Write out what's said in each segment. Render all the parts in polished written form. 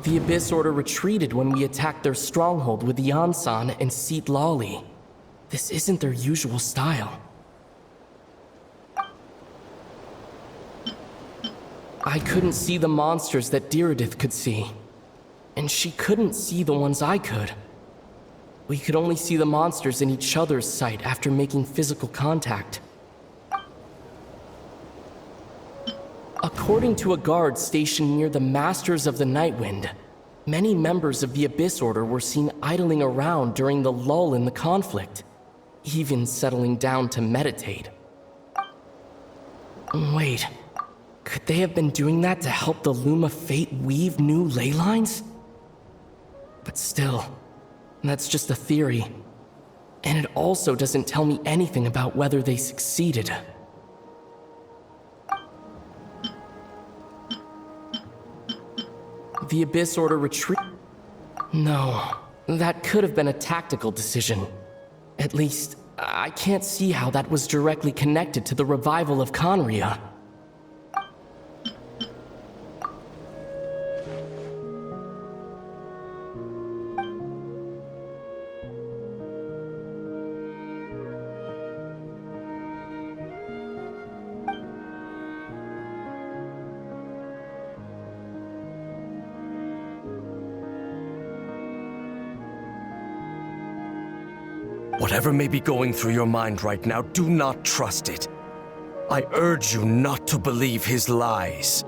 The Abyss Order retreated when we attacked their stronghold with Yansan and Seat Lawley. This isn't their usual style. I couldn't see the monsters that Diridith could see. And she couldn't see the ones I could. We could only see the monsters in each other's sight after making physical contact. According to a guard stationed near the Masters of the Nightwind, many members of the Abyss Order were seen idling around during the lull in the conflict, even settling down to meditate. Wait, could they have been doing that to help the Luma Fate weave new ley lines? But still, that's just a theory. And it also doesn't tell me anything about whether they succeeded. The Abyss Order retreat? No, that could have been a tactical decision. At least, I can't see how that was directly connected to the revival of Conria. Whatever may be going through your mind right now, do not trust it. I urge you not to believe his lies.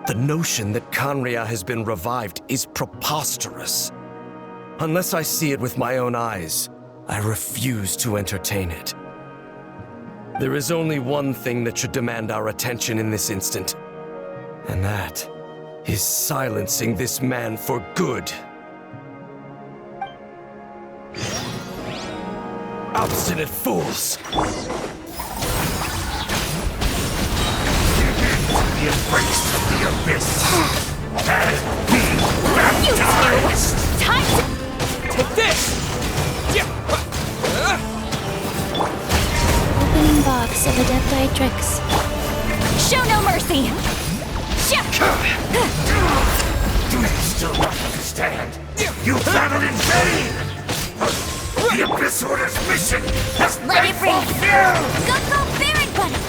The notion that Conria has been revived is preposterous. Unless I see it with my own eyes, I refuse to entertain it. There is only one thing that should demand our attention in this instant, and that is silencing this man for good. Obstinate fools! The embrace of the abyss and be baptized! Time to... Take this! Opening box of Adepti tricks. Show no mercy! Do you still not understand? You battled in vain! The Abyss Order's mission has Let been it ring! fulfilled! Go, Baron Bunny!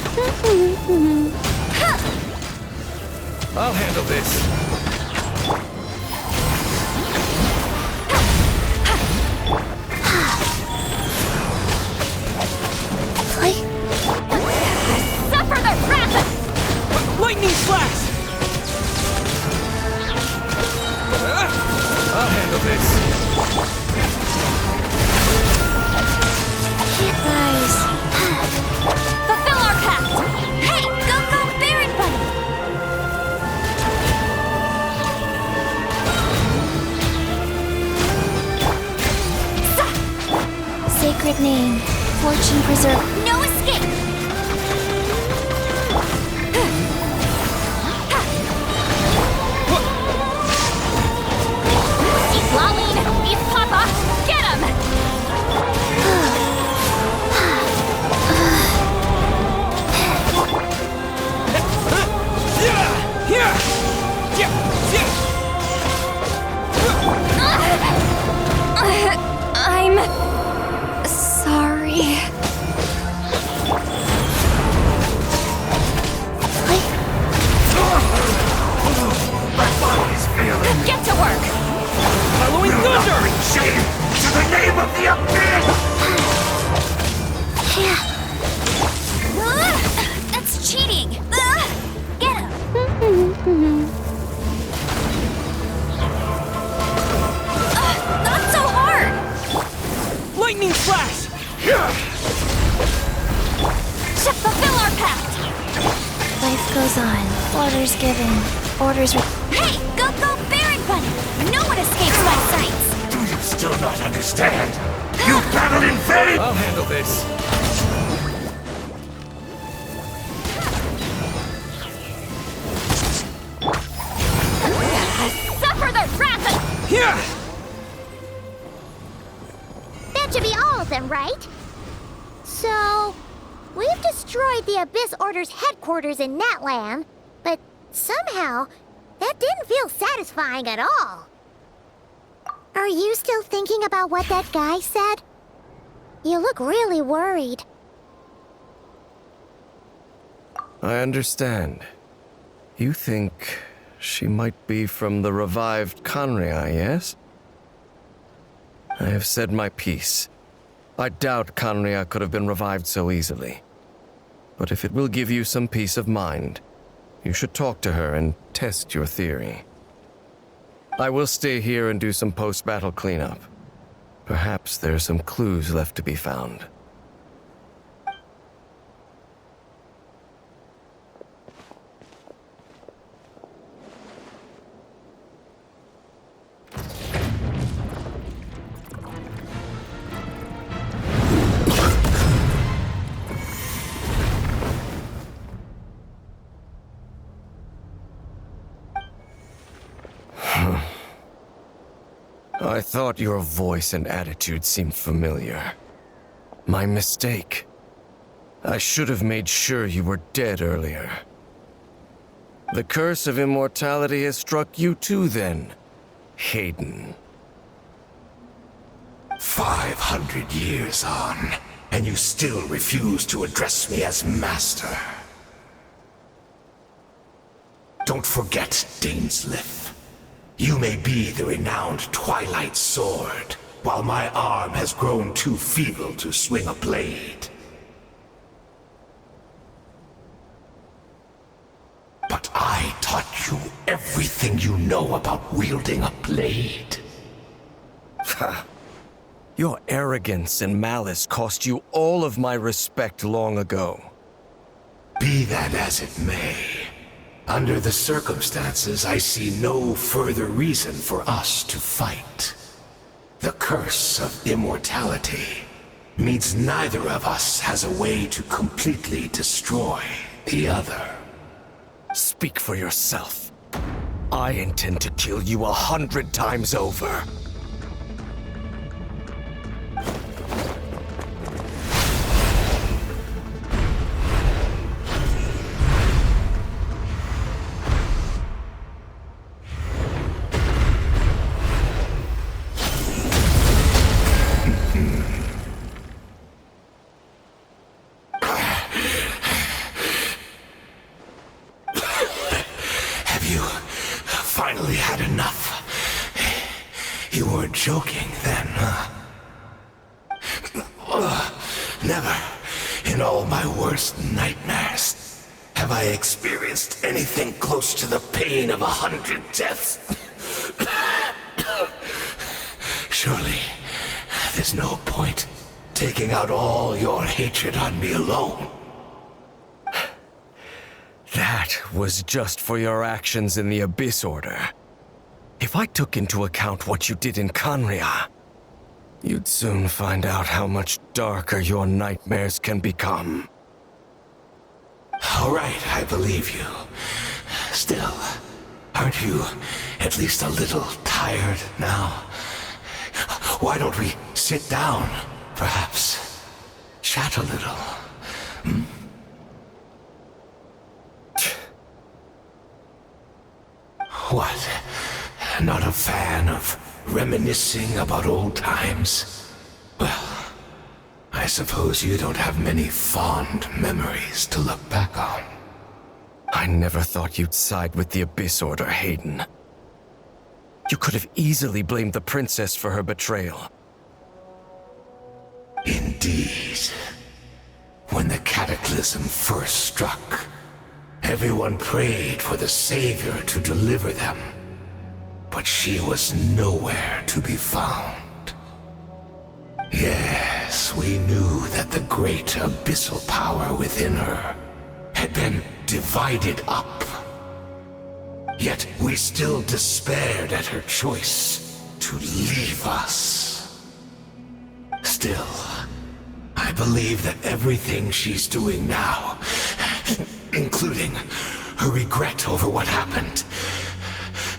I'll handle this. Suffer the wrath of... Lightning Slash! I'll handle this. Guys, Fulfill our pact! Hey, go, Baron Bunny! sacred name, fortune preserve. No escape! Eat Laline! Eat Papa! Get him! I'm... sorry. My body is failing! Get to work! Following Will not thunder! bring shame to the name of the abyss! That's cheating! Get him! Not so hard! Lightning Slash! Fulfill our pact! Life goes on. Orders given. Orders Hey, go, Baron Bunny! No one escapes my sights! Do you still not understand? You battled in vain! I'll handle this. Suffer the wrath of... That should be all of them, right? So, we've destroyed the Abyss Order's headquarters in Natlan, but somehow, that That didn't feel satisfying at all. Are you still thinking about what that guy said? You look really worried. I understand. You think she might be from the revived Conria, yes? I have said my piece. I doubt Conria could have been revived so easily. But if it will give you some peace of mind, you should talk to her and test your theory. I will stay here and do some post-battle cleanup. Perhaps there are some clues left to be found. I thought your voice and attitude seemed familiar. My mistake. I should have made sure you were dead earlier. The curse of immortality has struck you too, then, Hayden. 500 years on, and you still refuse to address me as master. Don't forget, Dainsleif. You may be the renowned Twilight Sword, while my arm has grown too feeble to swing a blade. But I taught you everything you know about wielding a blade. Your arrogance and malice cost you all of my respect long ago. Be that as it may, under the circumstances, I see no further reason for us to fight. The curse of immortality means neither of us has a way to completely destroy the other. Speak for yourself. I intend to kill you 100 times over. Finally had enough. You weren't joking then, huh? Never, in all my worst nightmares, have I experienced anything close to the pain of 100 deaths. Surely, there's no point taking out all your hatred on me alone. That was just for your actions in the Abyss Order. If I took into account what you did in Conria, you'd soon find out how much darker your nightmares can become. All right, I believe you. Still, aren't you at least a little tired now? Why don't we sit down, perhaps? Chat a little. What? Not a fan of reminiscing about old times? Well, I suppose you don't have many fond memories to look back on. I never thought you'd side with the Abyss Order, Hayden. You could have easily blamed the princess for her betrayal. Indeed. When the cataclysm first struck, everyone prayed for the Savior to deliver them, but she was nowhere to be found. Yes, we knew that the great abyssal power within her had been divided up. Yet we still despaired at her choice to leave us. Still, I believe that everything she's doing now, including her regret over what happened,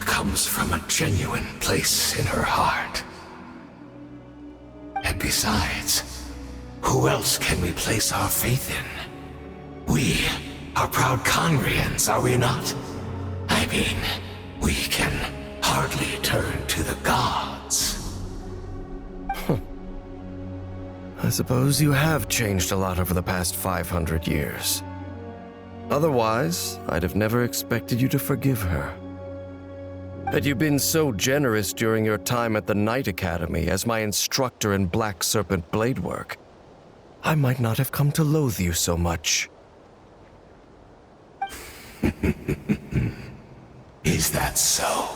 comes from a genuine place in her heart. And besides, who else can we place our faith in? We are proud Conrians, are we not? I mean, we can hardly turn to the gods. I suppose you have changed a lot over the past 500 years. Otherwise, I'd have never expected you to forgive her. Had you been so generous during your time at the Knight Academy as my instructor in Black Serpent blade work, I might not have come to loathe you so much. Is that so?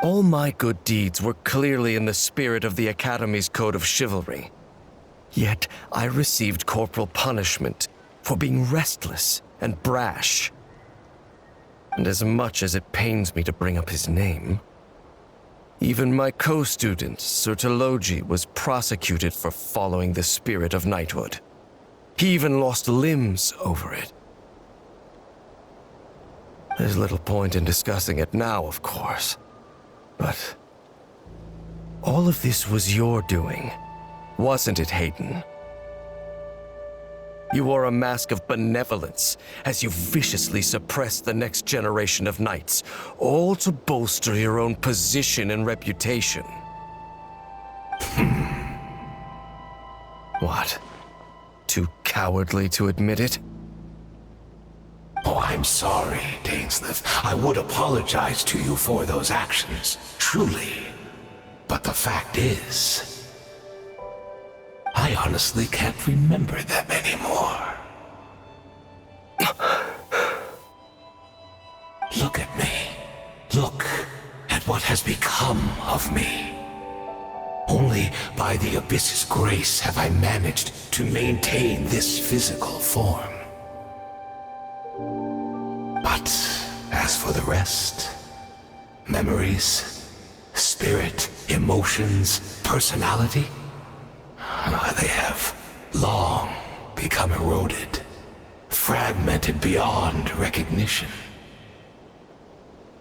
All my good deeds were clearly in the spirit of the Academy's code of chivalry. Yet I received corporal punishment for being restless and brash. And as much as it pains me to bring up his name, even my co-student, Sir Telogi, was prosecuted for following the spirit of knighthood. He even lost limbs over it. There's little point in discussing it now, of course. But all of this was your doing, wasn't it, Hayden? You wore a mask of benevolence as you viciously suppressed the next generation of knights, all to bolster your own position and reputation. What? Too cowardly to admit it? Oh, I'm sorry, Dainsleif. I would apologize to you for those actions, truly. But the fact is, I honestly can't remember them anymore. Look at me. Look at what has become of me. Only by the Abyss's grace have I managed to maintain this physical form. But as for the rest, memories, spirit, emotions, personality, they have long become eroded, fragmented beyond recognition.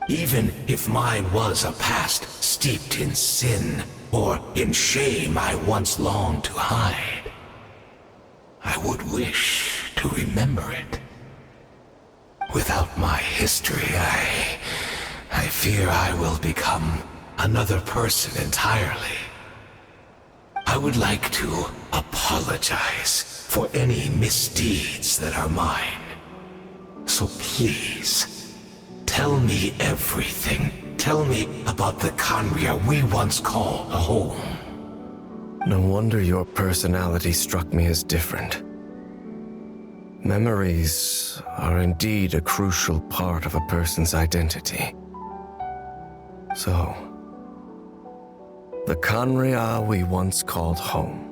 Even if mine was a past steeped in sin or in shame I once longed to hide, I would wish to remember it. Without my history, I fear I will become another person entirely. I would like to apologize for any misdeeds that are mine. So please, tell me everything. Tell me about the Khaenri'ah we once called home. No wonder your personality struck me as different. Memories are indeed a crucial part of a person's identity. So, the Khaenri'ah we once called home.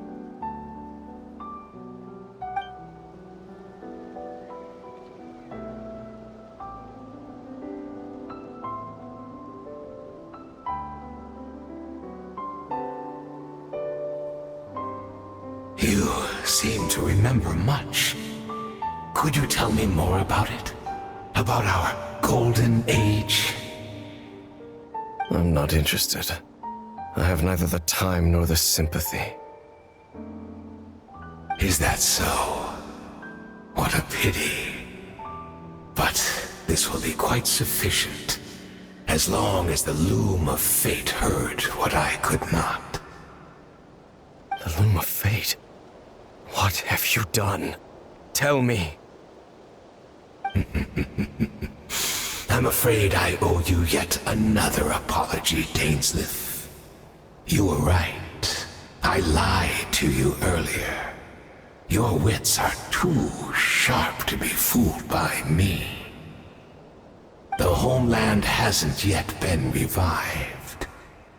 You seem to remember much. Could you tell me more about it? About our golden age? I'm not interested. I have neither the time nor the sympathy. Is that so? What a pity. But this will be quite sufficient, as long as the loom of fate heard what I could not. The loom of fate? What have you done? Tell me. I'm afraid I owe you yet another apology, Dainsleif. You were right. I lied to you earlier. Your wits are too sharp to be fooled by me. The homeland hasn't yet been revived.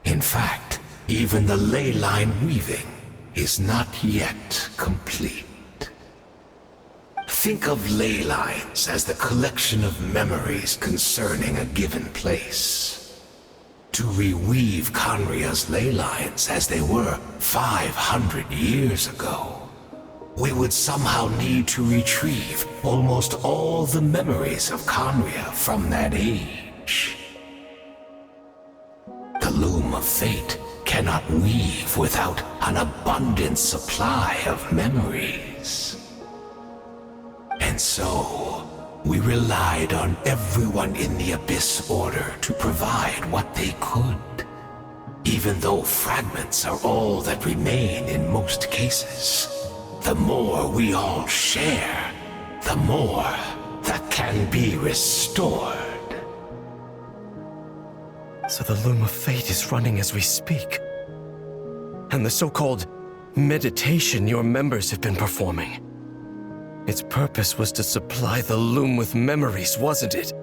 In fact, even the ley line weaving is not yet complete. Think of ley lines as the collection of memories concerning a given place. To reweave Khaenri'ah's ley lines as they were 500 years ago, we would somehow need to retrieve almost all the memories of Khaenri'ah from that age. The loom of fate cannot weave without an abundant supply of memories. And so, we relied on everyone in the Abyss Order to provide what they could. Even though fragments are all that remain in most cases, the more we all share, the more that can be restored. So the Loom of Fate is running as we speak. And the so-called meditation your members have been performing. Its purpose was to supply the Loom with memories, wasn't it?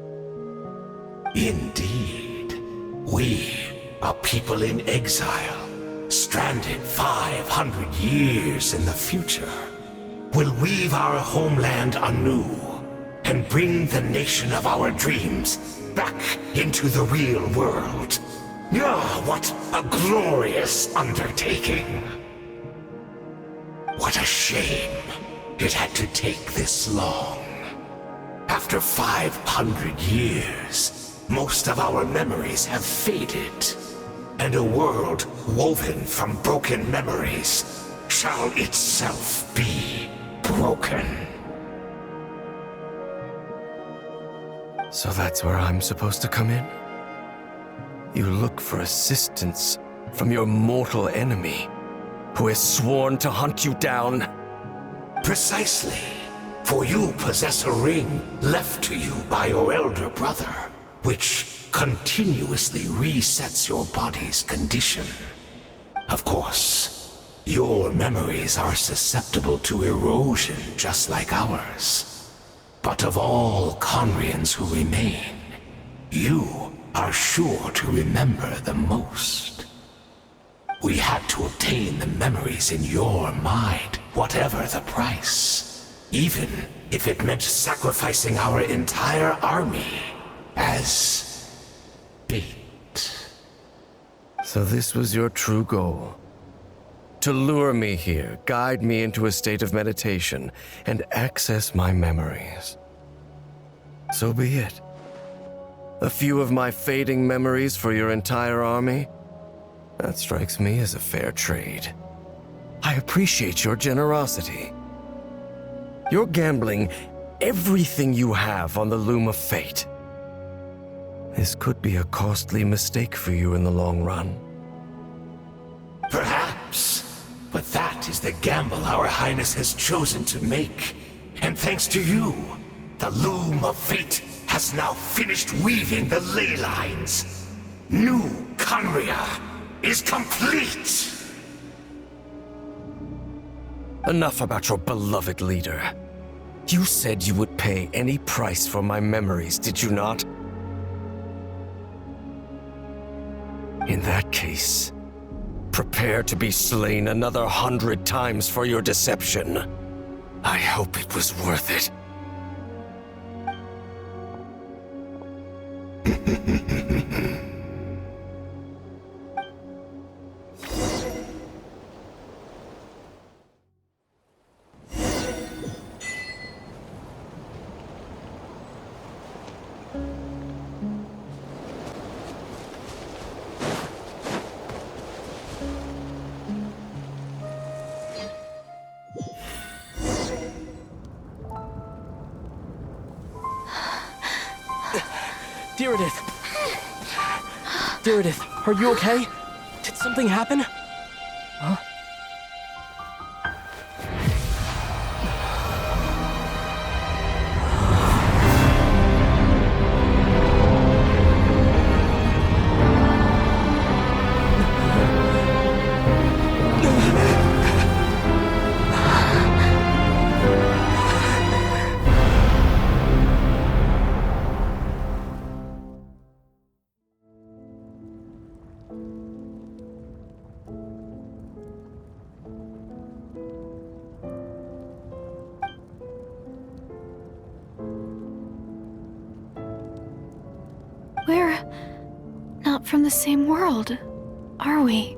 Indeed. We, a people in exile, stranded 500 years in the future, will weave our homeland anew and bring the nation of our dreams back into the real world. Ah, what a glorious undertaking! What a shame it had to take this long. After 500 years, most of our memories have faded, and a world woven from broken memories shall itself be broken. So that's where I'm supposed to come in? You look for assistance from your mortal enemy, who has sworn to hunt you down? Precisely. For you possess a ring left to you by your elder brother, which continuously resets your body's condition. Of course, your memories are susceptible to erosion just like ours. But of all Conrians who remain, you are sure to remember the most. We had to obtain the memories in your mind, whatever the price, even if it meant sacrificing our entire army as bait. So this was your true goal? To lure me here, guide me into a state of meditation, and access my memories. So be it. A few of my fading memories for your entire army? That strikes me as a fair trade. I appreciate your generosity. You're gambling everything you have on the Loom of Fate. This could be a costly mistake for you in the long run. Perhaps. But that is the gamble our Highness has chosen to make. And thanks to you, the Loom of Fate has now finished weaving the ley lines. New Conria is complete! Enough about your beloved leader. You said you would pay any price for my memories, did you not? In that case, prepare to be slain another 100 times for your deception. I hope it was worth it. Deridith, are you okay? Did something happen? Huh? We're not from the same world, are we?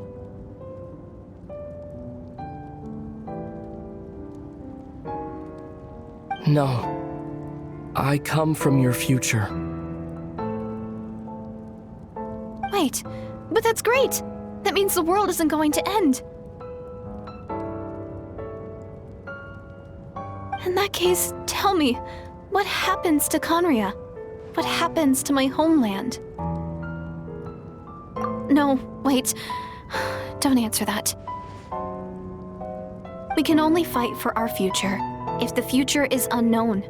No. I come from your future. Wait, but that's great! That means the world isn't going to end. In that case, tell me, What happens to Conria? What happens to my homeland? No, wait. Don't answer that. We can only fight for our future if the future is unknown.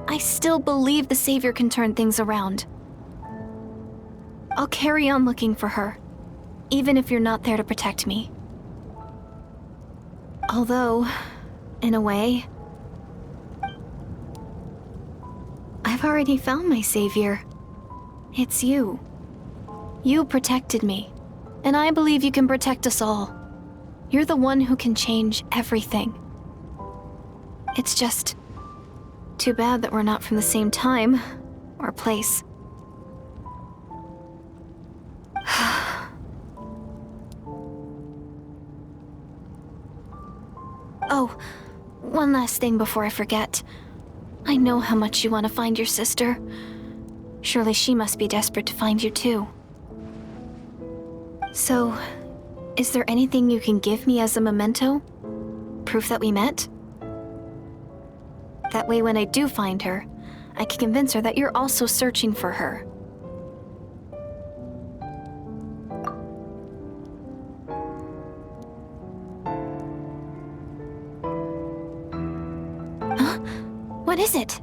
I still believe the Savior can turn things around. I'll carry on looking for her, even if you're not there to protect me. Although, in a way, I've already found my Savior. It's you. You protected me, and I believe you can protect us all. You're the one who can change everything. It's just too bad that we're not from the same time or place. Oh, one last thing before I forget. I know how much you want to find your sister. Surely she must be desperate to find you too. So, is there anything you can give me as a memento? Proof that we met? That way when I do find her, I can convince her that you're also searching for her. Huh? What is it?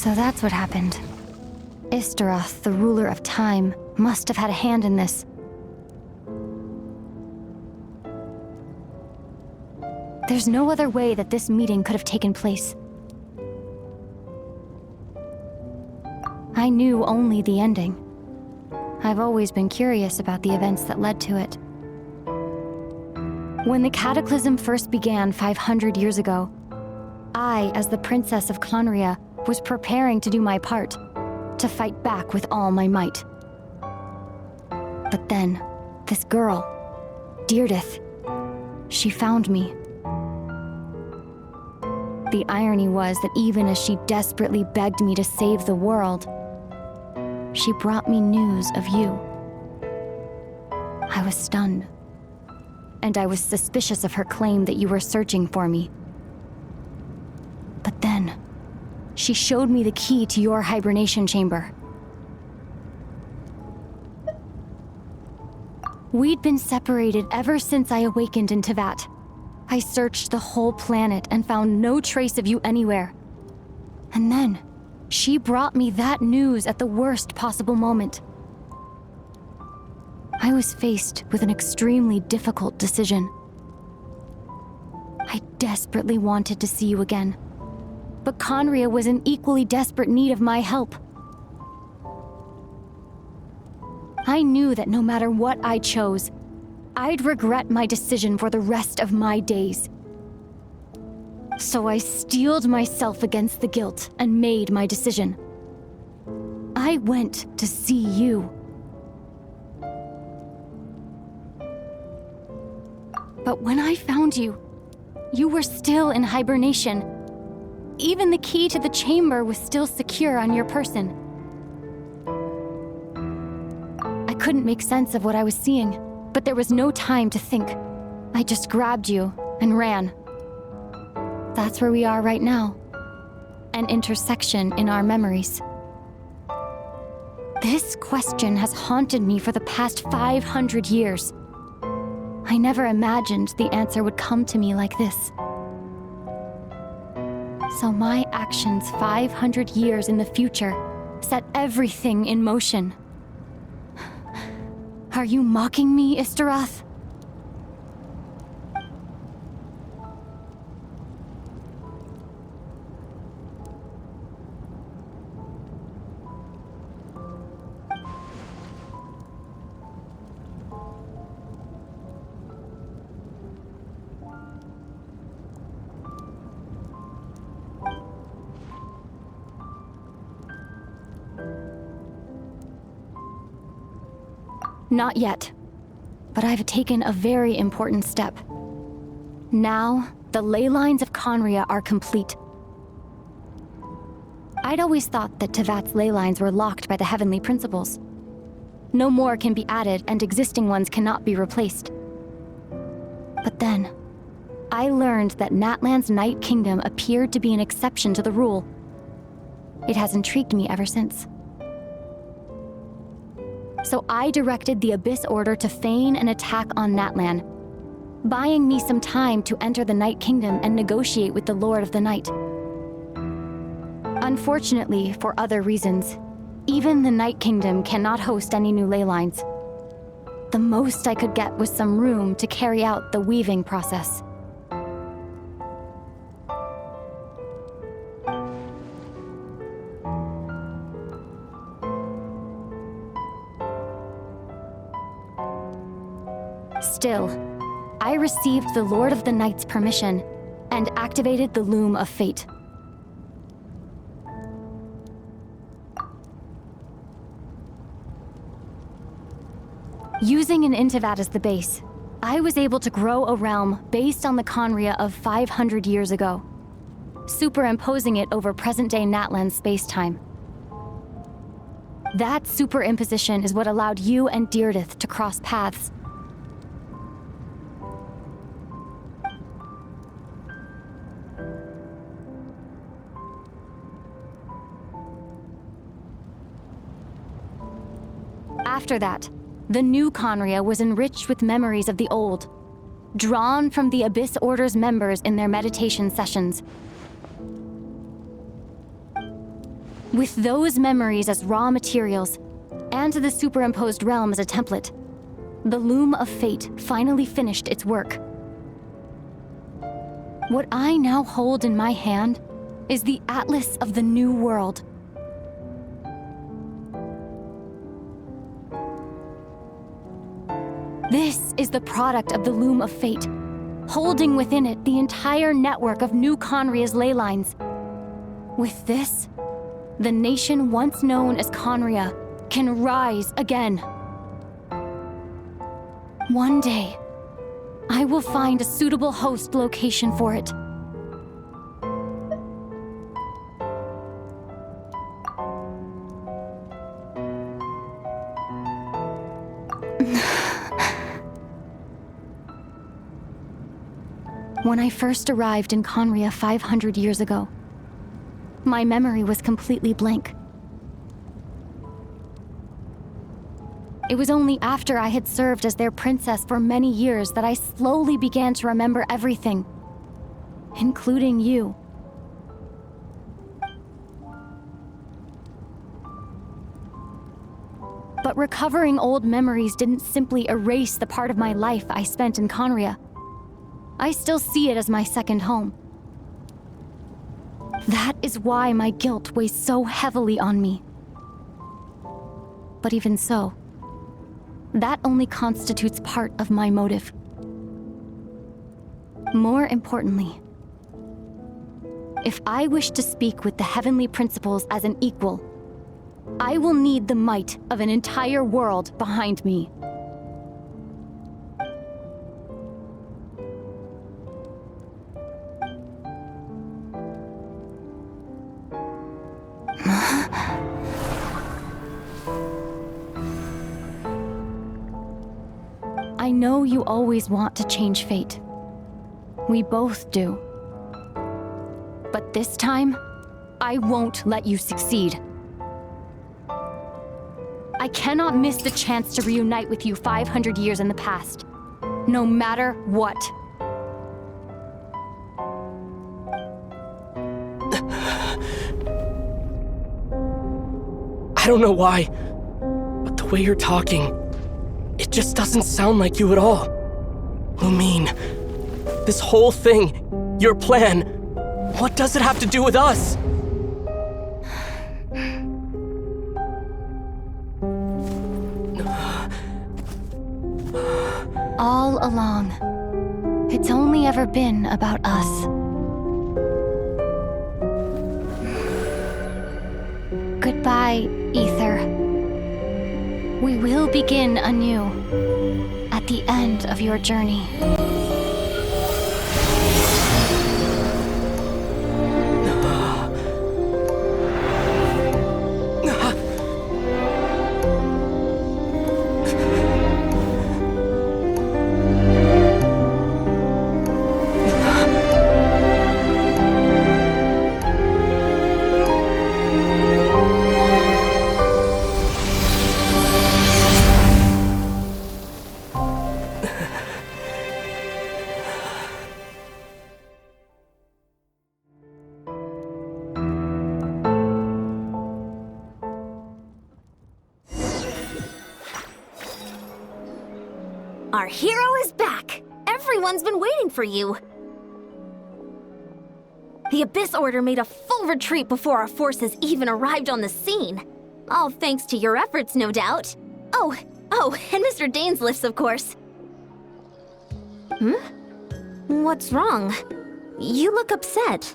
So that's what happened. Istaroth, the ruler of time, must have had a hand in this. There's no other way that this meeting could have taken place. I knew only the ending. I've always been curious about the events that led to it. When the Cataclysm first began 500 years ago, I, as the Princess of Conria, was preparing to do my part, to fight back with all my might. But then, this girl, Deirdith, she found me. The irony was that even as she desperately begged me to save the world, she brought me news of you. I was stunned, and I was suspicious of her claim that you were searching for me. But then, she showed me the key to your hibernation chamber. We'd been separated ever since I awakened in Tevat. I searched the whole planet and found no trace of you anywhere. And then, she brought me that news at the worst possible moment. I was faced with an extremely difficult decision. I desperately wanted to see you again. But Conria was in equally desperate need of my help. I knew that no matter what I chose, I'd regret my decision for the rest of my days. So I steeled myself against the guilt and made my decision. I went to see you. But when I found you, you were still in hibernation. Even the key to the chamber was still secure on your person. I couldn't make sense of what I was seeing, but there was no time to think. I just grabbed you and ran. That's where we are right now. An intersection in our memories. This question has haunted me for the past 500 years. I never imagined the answer would come to me like this. So my actions 500 years in the future set everything in motion. Are you mocking me, Istaroth? Not yet. But I've taken a very important step. Now, the ley lines of Conria are complete. I'd always thought that Tevat's ley lines were locked by the heavenly principles. No more can be added, and existing ones cannot be replaced. But then, I learned that Natlan's Night Kingdom appeared to be an exception to the rule. It has intrigued me ever since. So I directed the Abyss Order to feign an attack on Natlan, buying me some time to enter the Night Kingdom and negotiate with the Lord of the Night. Unfortunately, for other reasons, even the Night Kingdom cannot host any new ley lines. The most I could get was some room to carry out the weaving process. Still, I received the Lord of the Night's permission and activated the Loom of Fate. Using an Intivat as the base, I was able to grow a realm based on the Conria of 500 years ago, superimposing it over present-day Natlan's space-time. That superimposition is what allowed you and Deirdith to cross paths. After that, the new Conria was enriched with memories of the old, drawn from the Abyss Order's members in their meditation sessions. With those memories as raw materials, and the superimposed realm as a template, the Loom of Fate finally finished its work. What I now hold in my hand is the Atlas of the New World. This is the product of the Loom of Fate, holding within it the entire network of new Conria's ley lines. With this, the nation once known as Conria can rise again. One day, I will find a suitable host location for it. When I first arrived in Conria 500 years ago, my memory was completely blank. It was only after I had served as their princess for many years that I slowly began to remember everything, including you. But recovering old memories didn't simply erase the part of my life I spent in Conria. I still see it as my second home. That is why my guilt weighs so heavily on me. But even so, that only constitutes part of my motive. More importantly, if I wish to speak with the heavenly principles as an equal, I will need the might of an entire world behind me. I know you always want to change fate. We both do. But this time, I won't let you succeed. I cannot miss the chance to reunite with you 500 years in the past, no matter what. I don't know why, but the way you're talking, it just doesn't sound like you at all. Lumine, this whole thing, your plan, what does it have to do with us? All along, it's only ever been about us. Goodbye, Ether. We will begin anew at the end of your journey. Our hero is back! Everyone's been waiting for you! The Abyss Order made a full retreat before our forces even arrived on the scene. All thanks to your efforts, no doubt. Oh, and Mr. Dainsliff's, of course. What's wrong? You look upset.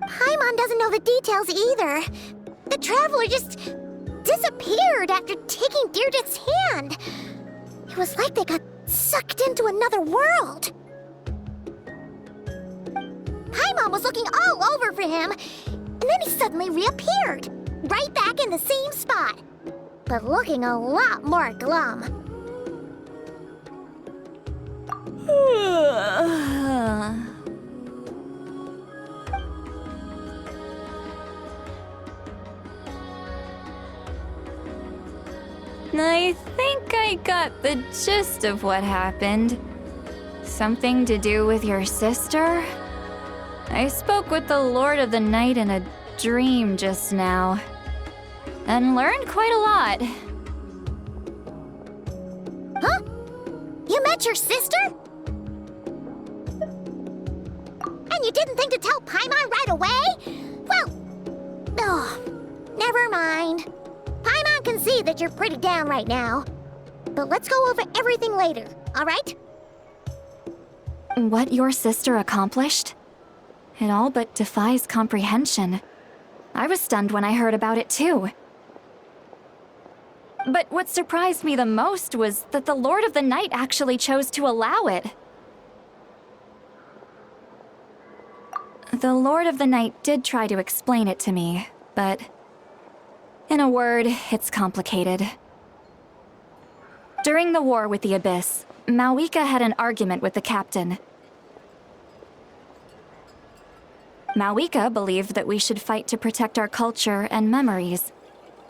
Paimon doesn't know the details either. The Traveler just disappeared after taking Deirdre's hand. It was like they got sucked into another world. Paimon was looking all over for him, and then he suddenly reappeared, right back in the same spot, but looking a lot more glum. I think I got the gist of what happened. Something to do with your sister? I spoke with the Lord of the Night in a dream just now, and learned quite a lot. Huh? You met your sister? And you didn't think to tell Paimon right away? Well, never mind. Paimon can see that you're pretty down right now. But let's go over everything later, all right? What your sister accomplished? It all but defies comprehension. I was stunned when I heard about it too. But what surprised me the most was that the Lord of the Night actually chose to allow it. The Lord of the Night did try to explain it to me, but in a word, it's complicated. During the war with the Abyss, Malwika had an argument with the captain. Malwika believed that we should fight to protect our culture and memories,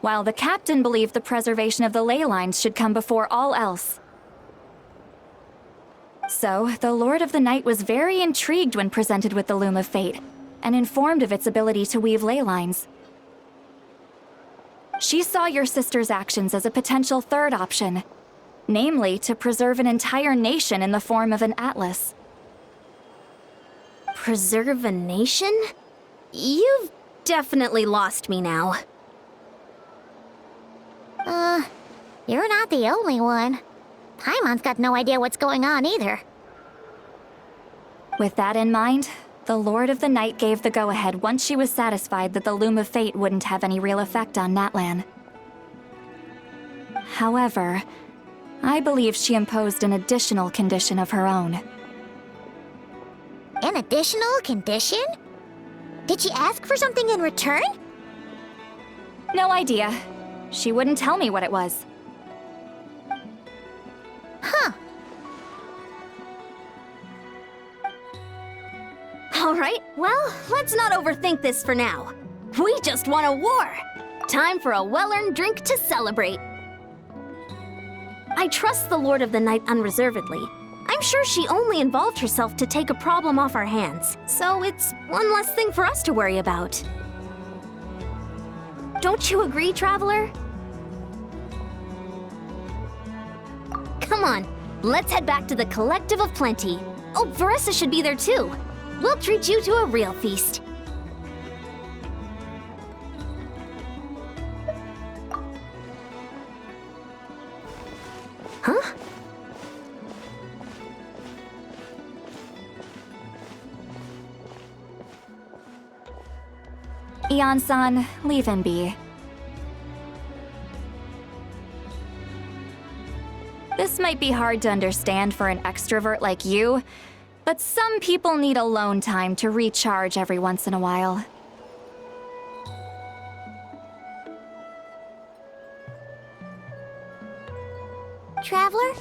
while the captain believed the preservation of the ley lines should come before all else. So, the Lord of the Night was very intrigued when presented with the Loom of Fate, and informed of its ability to weave ley lines. She saw your sister's actions as a potential third option, namely to preserve an entire nation in the form of an atlas. Preserve a nation? You've definitely lost me now. You're not the only one. Paimon's got no idea what's going on either. With that in mind, the Lord of the Night gave the go-ahead once she was satisfied that the Loom of Fate wouldn't have any real effect on Natlan. However, I believe she imposed an additional condition of her own. An additional condition? Did she ask for something in return? No idea. She wouldn't tell me what it was. Huh. Alright, well, let's not overthink this for now. We just won a war! Time for a well-earned drink to celebrate. I trust the Lord of the Night unreservedly. I'm sure she only involved herself to take a problem off our hands, so it's one less thing for us to worry about. Don't you agree, Traveler? Come on, let's head back to the Collective of Plenty. Oh, Varessa should be there too. We'll treat you to a real feast. Huh? Eon-san, leave him be. This might be hard to understand for an extrovert like you, but some people need alone time to recharge every once in a while. Traveler?